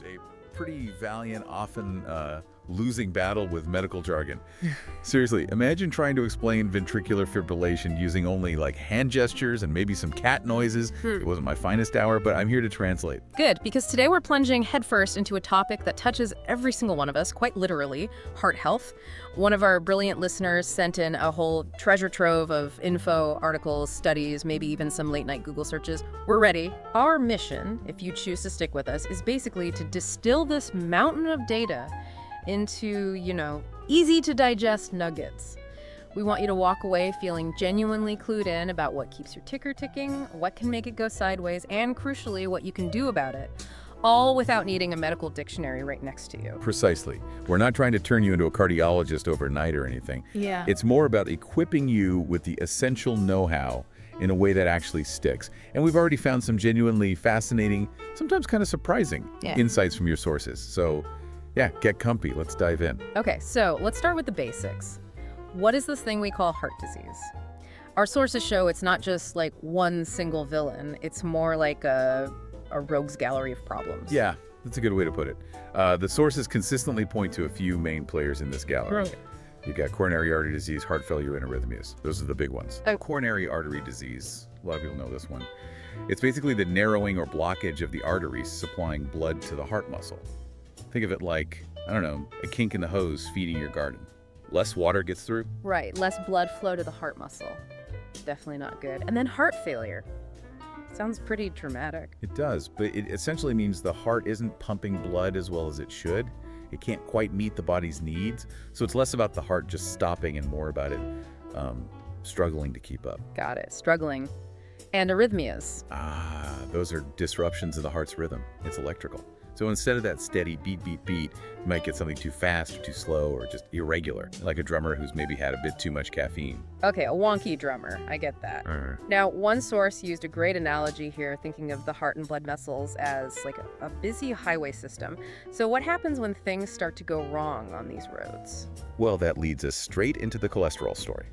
a pretty valiant, often losing battle with medical jargon. Seriously, imagine trying to explain ventricular fibrillation using only like hand gestures and maybe some cat noises. It wasn't my finest hour, but I'm here to translate. Good, because today we're plunging headfirst into a topic that touches every single one of us, quite literally, heart health. One of our brilliant listeners sent in a whole treasure trove of info, articles, studies, maybe even some late-night Google searches. We're ready. Our mission, if you choose to stick with us, is basically to distill this mountain of data into, easy-to-digest nuggets. We want you to walk away feeling genuinely clued in about what keeps your ticker ticking, what can make it go sideways, and crucially, what you can do about it, all without needing a medical dictionary right next to you. Precisely. We're not trying to turn you into a cardiologist overnight or anything. Yeah. It's more about equipping you with the essential know-how in a way that actually sticks. And we've already found some genuinely fascinating, sometimes kind of surprising insights from your sources. So, yeah, get comfy. Let's dive in. Okay, so let's start with the basics. What is this thing we call heart disease? Our sources show it's not just like one single villain. It's more like a rogues gallery of problems. Yeah, that's a good way to put it. The sources consistently point to a few main players in this gallery. Right. You've got coronary artery disease, heart failure, and arrhythmias. Those are the big ones. Oh. Coronary artery disease, a lot of people know this one. It's basically the narrowing or blockage of the arteries supplying blood to the heart muscle. Think of it like, I don't know, a kink in the hose feeding your garden. Less water gets through. Right, less blood flow to the heart muscle. Definitely not good. And then heart failure. Sounds pretty dramatic. It does, but it essentially means the heart isn't pumping blood as well as it should. It can't quite meet the body's needs. So it's less about the heart just stopping and more about it struggling to keep up. Got it, struggling. And arrhythmias. Those are disruptions of the heart's rhythm. It's electrical. So instead of that steady beat, beat, beat, you might get something too fast or too slow or just irregular, like a drummer who's maybe had a bit too much caffeine. Okay, a wonky drummer. I get that. Now, one source used a great analogy here, thinking of the heart and blood vessels as like a busy highway system. So what happens when things start to go wrong on these roads? Well, that leads us straight into the cholesterol story.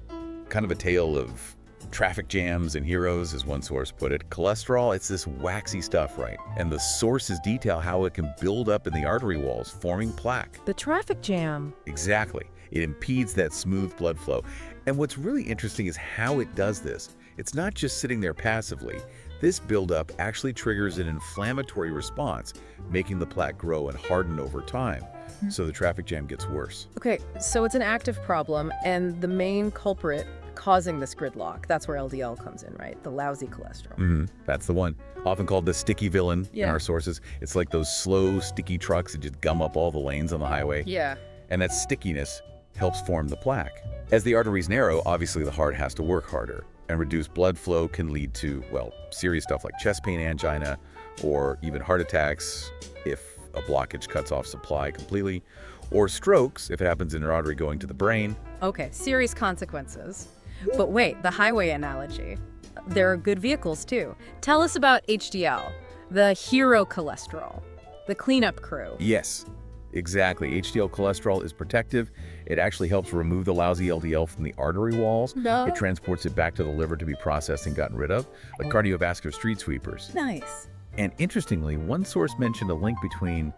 Kind of a tale of traffic jams and heroes, as one source put it. Cholesterol, it's this waxy stuff, right? And the sources detail how it can build up in the artery walls, forming plaque. The traffic jam. Exactly. It impedes that smooth blood flow. And what's really interesting is how it does this. It's not just sitting there passively. This buildup actually triggers an inflammatory response, making the plaque grow and harden over time. So the traffic jam gets worse. Okay, so it's an active problem, and the main culprit causing this gridlock, that's where LDL comes in, right? The lousy cholesterol. That's the one. Often called the sticky villain in our sources. It's like those slow, sticky trucks that just gum up all the lanes on the highway. Yeah. And that stickiness helps form the plaque. As the arteries narrow, obviously the heart has to work harder. And reduced blood flow can lead to, well, serious stuff like chest pain, angina, or even heart attacks if a blockage cuts off supply completely, or strokes if it happens in an artery going to the brain. Okay, serious consequences. But wait, the highway analogy. There are good vehicles too. Tell us about HDL, the hero cholesterol, the cleanup crew. Yes, exactly. HDL cholesterol is protective. It actually helps remove the lousy LDL from the artery walls. No. It transports it back to the liver to be processed and gotten rid of, like cardiovascular street sweepers. Nice. And interestingly, one source mentioned a link between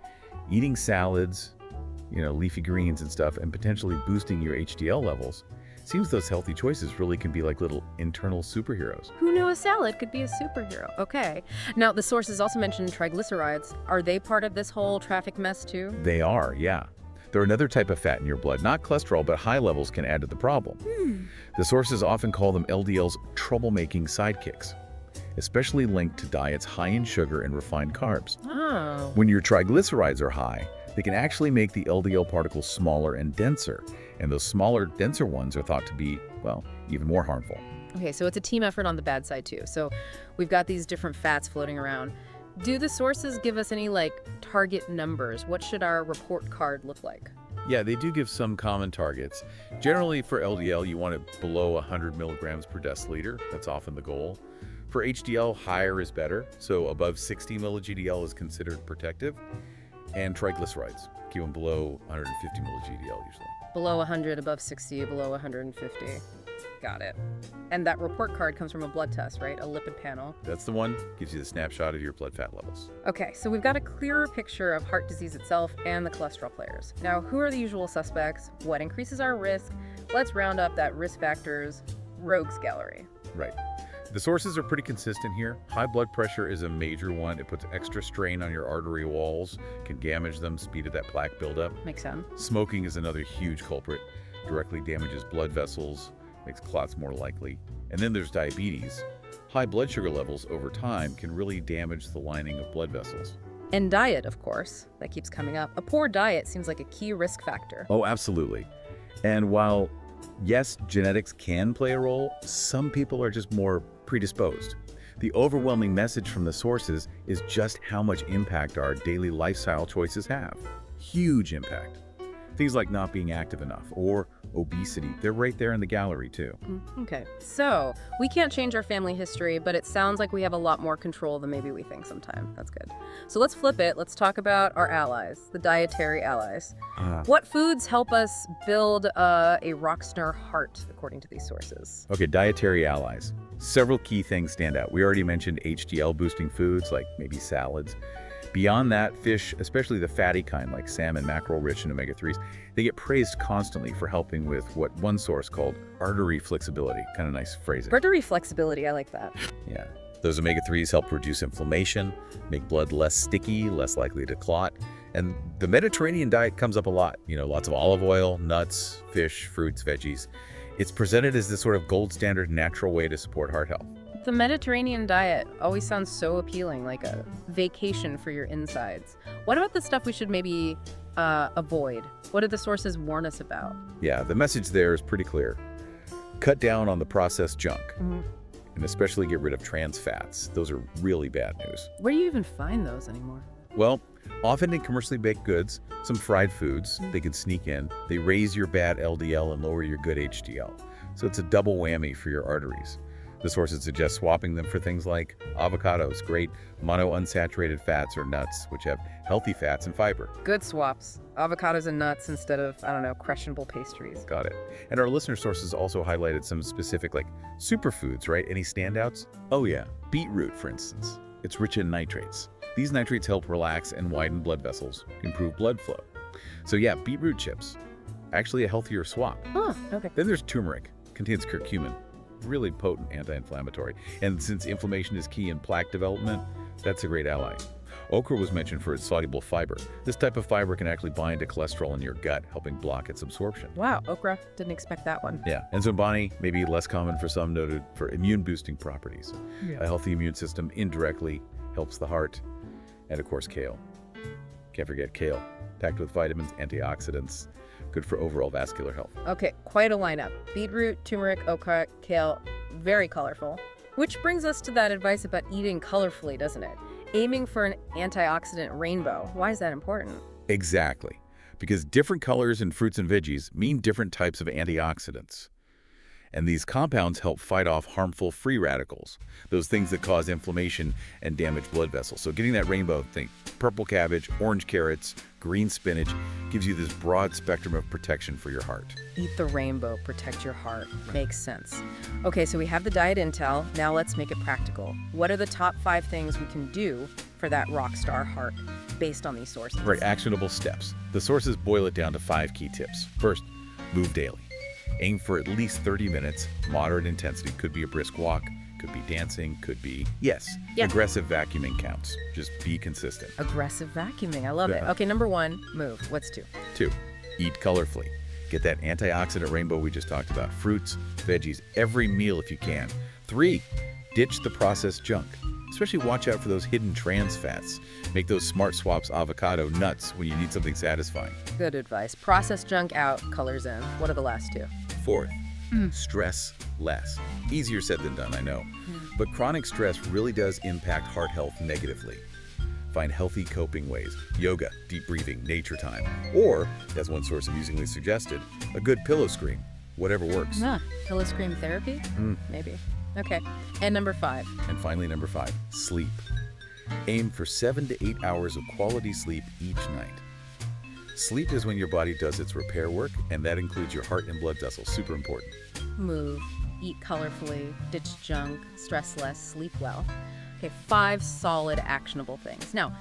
eating salads, leafy greens and stuff, and potentially boosting your HDL levels. Seems those healthy choices really can be like little internal superheroes. Who knew a salad could be a superhero? Okay. Now, the sources also mentioned triglycerides. Are they part of this whole traffic mess too? They are, yeah. They're another type of fat in your blood. Not cholesterol, but high levels can add to the problem. The sources often call them LDL's troublemaking sidekicks, especially linked to diets high in sugar and refined carbs. Oh. When your triglycerides are high, they can actually make the LDL particles smaller and denser. And those smaller, denser ones are thought to be, well, even more harmful. Okay, so it's a team effort on the bad side too. So we've got these different fats floating around. Do the sources give us any target numbers? What should our report card look like? Yeah, they do give some common targets. Generally for LDL, you want it below 100 milligrams per deciliter. That's often the goal. For HDL, higher is better. So above 60 milli-GDL is considered protective. And triglycerides, keep them below 150 milli-GDL usually. Below 100, above 60, below 150. Got it. And that report card comes from a blood test, right? A lipid panel. That's the one, gives you the snapshot of your blood fat levels. Okay, so we've got a clearer picture of heart disease itself and the cholesterol players. Now, who are the usual suspects? What increases our risk? Let's round up that risk factors rogues gallery. Right. The sources are pretty consistent here. High blood pressure is a major one. It puts extra strain on your artery walls, can damage them, speed of that plaque buildup. Makes sense. Smoking is another huge culprit. Directly damages blood vessels, makes clots more likely. And then there's diabetes. High blood sugar levels over time can really damage the lining of blood vessels. And diet, of course, that keeps coming up. A poor diet seems like a key risk factor. Oh, absolutely. And while, yes, genetics can play a role, some people are just more predisposed. The overwhelming message from the sources is just how much impact our daily lifestyle choices have. Huge impact. Things like not being active enough or obesity, they're right there in the gallery too. Okay, so we can't change our family history, but it sounds like we have a lot more control than maybe we think sometimes. That's good. So let's flip it. Let's talk about our allies, the dietary allies. What foods help us build a rockstar heart, according to these sources? Okay, dietary allies. Several key things stand out. We already mentioned HDL-boosting foods like maybe salads. Beyond that, fish, especially the fatty kind like salmon, mackerel rich in omega-3s, they get praised constantly for helping with what one source called artery flexibility. Kind of nice phrasing. Artery flexibility, I like that. Yeah. Those omega-3s help reduce inflammation, make blood less sticky, less likely to clot. And the Mediterranean diet comes up a lot. You know, lots of olive oil, nuts, fish, fruits, veggies. It's presented as this sort of gold standard natural way to support heart health. The Mediterranean diet always sounds so appealing, like a vacation for your insides. What about the stuff we should maybe avoid? What do the sources warn us about? Yeah, the message there is pretty clear. Cut down on the processed junk, and especially get rid of trans fats. Those are really bad news. Where do you even find those anymore? Well, often in commercially baked goods, some fried foods, they can sneak in. They raise your bad LDL and lower your good HDL. So it's a double whammy for your arteries. The sources suggest swapping them for things like avocados, great monounsaturated fats, or nuts, which have healthy fats and fiber. Good swaps. Avocados and nuts instead of, I don't know, crushable pastries. Got it. And our listener sources also highlighted some specific, like, superfoods, right? Any standouts? Oh yeah, beetroot, for instance. It's rich in nitrates. These nitrates help relax and widen blood vessels, improve blood flow. So yeah, beetroot chips. Actually a healthier swap. Oh, okay. Then there's turmeric. Contains curcumin. Really potent anti-inflammatory. And since inflammation is key in plaque development, that's a great ally. Okra was mentioned for its soluble fiber. This type of fiber can actually bind to cholesterol in your gut, helping block its absorption. Wow, okra. Didn't expect that one. Yeah, and zumbani, maybe less common for some, noted for immune-boosting properties. Yeah. A healthy immune system indirectly helps the heart. And of course, kale. Can't forget kale. Packed with vitamins, antioxidants, good for overall vascular health. Okay, quite a lineup. Beetroot, turmeric, okra, kale, very colorful. Which brings us to that advice about eating colorfully, doesn't it? Aiming for an antioxidant rainbow. Why is that important? Exactly. Because different colors in fruits and veggies mean different types of antioxidants. And these compounds help fight off harmful free radicals, those things that cause inflammation and damage blood vessels. So getting that rainbow, think purple cabbage, orange carrots, green spinach, gives you this broad spectrum of protection for your heart. Eat the rainbow, protect your heart. Makes sense. Okay, so we have the diet intel. Now let's make it practical. What are the top 5 things we can do for that rock star heart based on these sources? Right, actionable steps. The sources boil it down to 5 key tips. First, move daily. Aim for at least 30 minutes, moderate intensity. Could be a brisk walk, could be dancing, could be, aggressive vacuuming counts. Just be consistent. Aggressive vacuuming, I love it. Okay, number 1, move. What's 2? 2, eat colorfully. Get that antioxidant rainbow we just talked about. Fruits, veggies, every meal if you can. 3, ditch the processed junk. Especially watch out for those hidden trans fats. Make those smart swaps avocado, nuts when you need something satisfying. Good advice. Process junk out, colors in. What are the last 2? 4th, stress less. Easier said than done, I know. But chronic stress really does impact heart health negatively. Find healthy coping ways. Yoga, deep breathing, nature time. Or, as one source amusingly suggested, a good pillow scream. Whatever works. Pillow scream therapy? Maybe. Okay. And number 5. And finally, number 5, sleep. Aim for 7 to 8 hours of quality sleep each night. Sleep is when your body does its repair work, and that includes your heart and blood vessels. Super important. Move, eat colorfully, ditch junk, stress less, sleep well. Okay, 5 solid, actionable things. Now,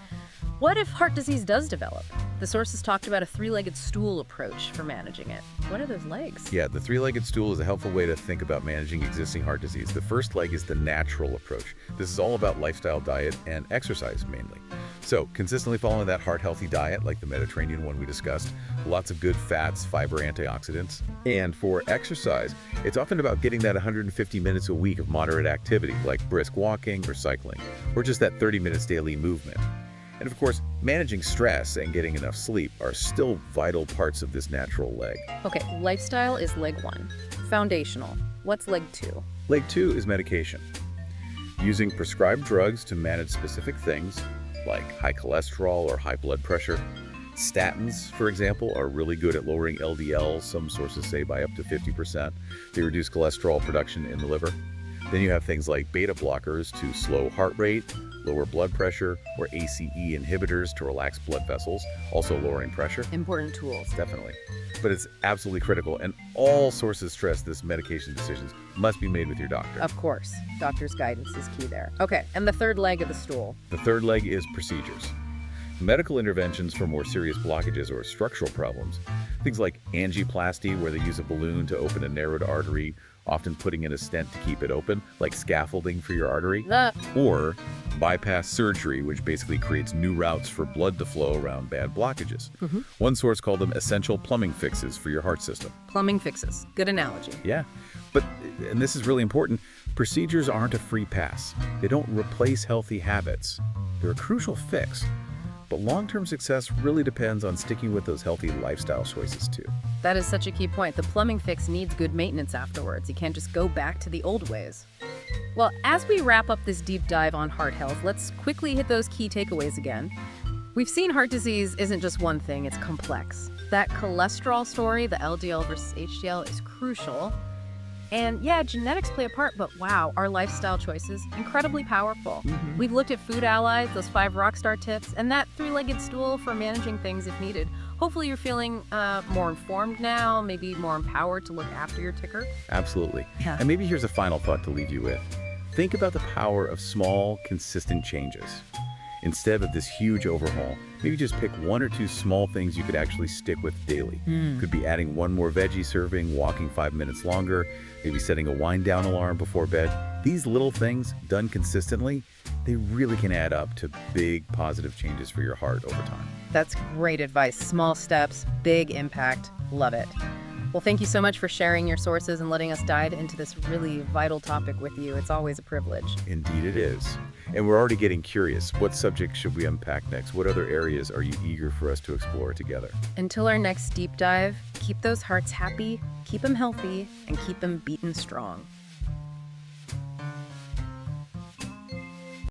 what if heart disease does develop? The sources talked about a 3-legged stool approach for managing it. What are those legs? Yeah, the 3-legged stool is a helpful way to think about managing existing heart disease. The first leg is the natural approach. This is all about lifestyle, diet, and exercise mainly. So, consistently following that heart-healthy diet, like the Mediterranean one we discussed, lots of good fats, fiber, antioxidants. And for exercise, it's often about getting that 150 minutes a week of moderate activity, like brisk walking or cycling, or just that 30 minutes daily movement. And of course, managing stress and getting enough sleep are still vital parts of this natural leg. Okay, lifestyle is leg 1. Foundational. What's leg 2? Leg 2 is medication. Using prescribed drugs to manage specific things, like high cholesterol or high blood pressure. Statins, for example, are really good at lowering LDL, some sources say by up to 50%. They reduce cholesterol production in the liver. Then you have things like beta blockers to slow heart rate, lower blood pressure, or ACE inhibitors to relax blood vessels, also lowering pressure. Important tools. Definitely. But it's absolutely critical, and all sources stress this medication decisions must be made with your doctor. Of course. Doctor's guidance is key there. Okay, and the 3rd leg of the stool. The 3rd leg is procedures. Medical interventions for more serious blockages or structural problems. Things like angioplasty, where they use a balloon to open a narrowed artery, often putting in a stent to keep it open, like scaffolding for your artery. Or bypass surgery, which basically creates new routes for blood to flow around bad blockages. One source called them essential plumbing fixes for your heart system. Plumbing fixes. Good analogy. Yeah, but, and this is really important, procedures aren't a free pass. They don't replace healthy habits. They're a crucial fix. But long-term success really depends on sticking with those healthy lifestyle choices too. That is such a key point. The plumbing fix needs good maintenance afterwards. You can't just go back to the old ways. Well, as we wrap up this deep dive on heart health, let's quickly hit those key takeaways again. We've seen heart disease isn't just one thing, it's complex. That cholesterol story, the LDL versus HDL, is crucial. And yeah, genetics play a part, but wow, our lifestyle choices, incredibly powerful. We've looked at food allies, those 5 rockstar tips, and that 3-legged stool for managing things if needed. Hopefully you're feeling more informed now, maybe more empowered to look after your ticker. Absolutely. And maybe here's a final thought to leave you with. Think about the power of small, consistent changes. Instead of this huge overhaul, maybe just pick 1 or 2 small things you could actually stick with daily. Could be adding 1 more veggie serving, walking 5 minutes longer, maybe setting a wind down alarm before bed. These little things, done consistently, they really can add up to big positive changes for your heart over time. That's great advice. Small steps, big impact. Love it. Well, thank you so much for sharing your sources and letting us dive into this really vital topic with you. It's always a privilege. Indeed it is. And we're already getting curious. What subject should we unpack next? What other areas are you eager for us to explore together? Until our next deep dive, keep those hearts happy, keep them healthy, and keep them beaten strong.